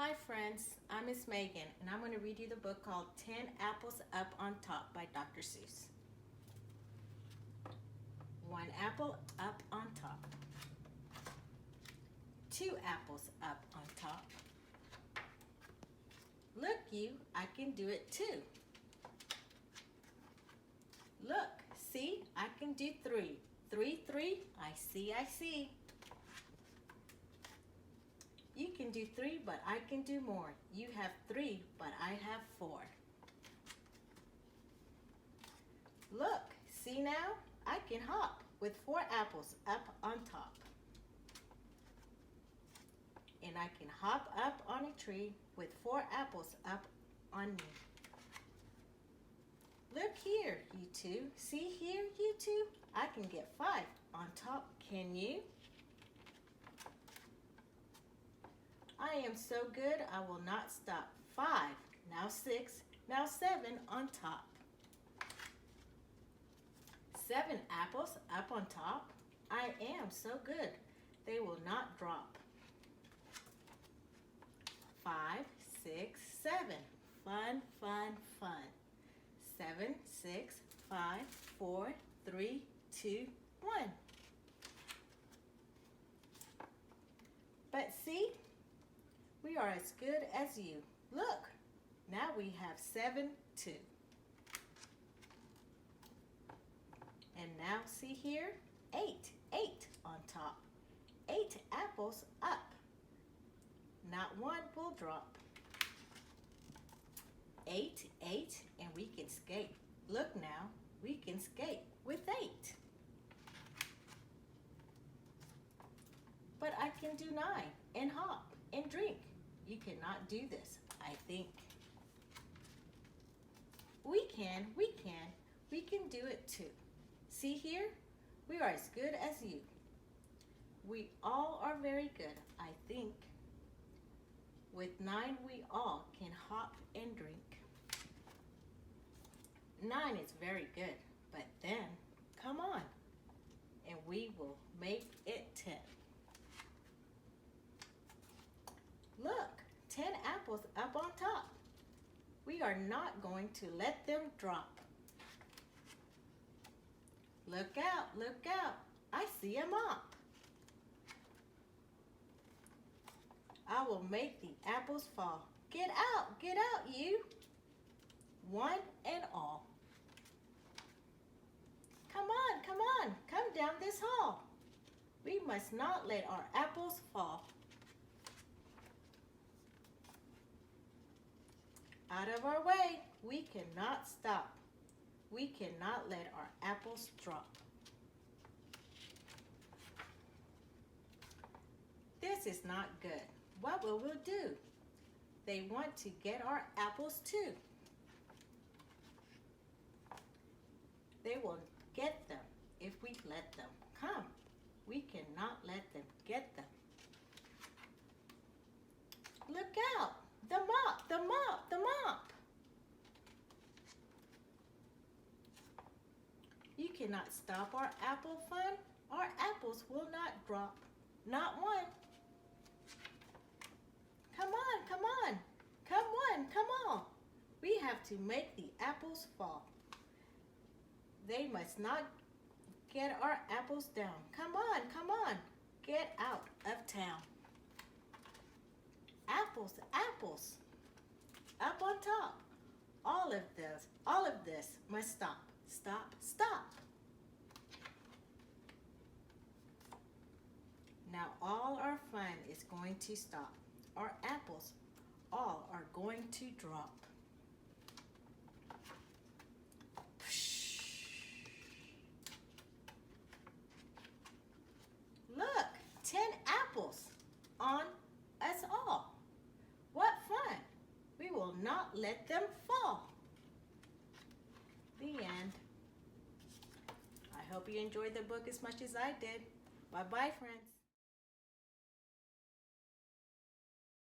Hi friends, I'm Miss Megan and I'm going to read you the book called 10 Apples Up on Top by Dr. Seuss. One apple up on top. Two apples up on top. Look you, I can do it too. Look, see, I can do three. Three, I see. You can do three, but I can do more. You have three, but I have four. Look, see now? I can hop with four apples up on top. And I can hop up on a tree with four apples up on me. Look here, you two. See here, you two? I can get five on top. Can you? I am so good, I will not stop. Five, now six, now seven on top. Seven apples up on top. I am so good, they will not drop. Five, six, seven. Fun, fun, fun. 7, 6, 5, 4, 3, 2, 1. But see, we are as good as you. Look, now we have 7, 2. And now see here, 8 on top. 8 apples up. Not one will drop. 8, and we can skate. Look now, we can skate with 8. But I can do 9 and hop and drink. You cannot do this, I think. We can do it too. See here, we are as good as you. We all are very good, I think. With 9, we all can hop and drink. 9 is very good, but then, come on, and we will make it 10. Look, 10 apples up on top. We are not going to let them drop. Look out, I see a mop. I will make the apples fall. Get out, you. One and all. Come on, come down this hall. We must not let our apples fall. Out of our way, we cannot stop. We cannot let our apples drop. This is not good. What will we do? They want to get our apples too. They will get them if we let them. Come, we cannot let them get them. Look out, the mop. You cannot stop our apple fun. Our apples will not drop, not one. Come on. We have to make the apples fall. They must not get our apples down. Come on. Get out of town. Apples. Up on top. All of this must stop. Stop. Now all our fun is going to stop. Our apples all are going to drop. Look, 10 apples on us all. What fun. We will not let them fall. The end. I hope you enjoyed the book as much as I did. Bye-bye, friends.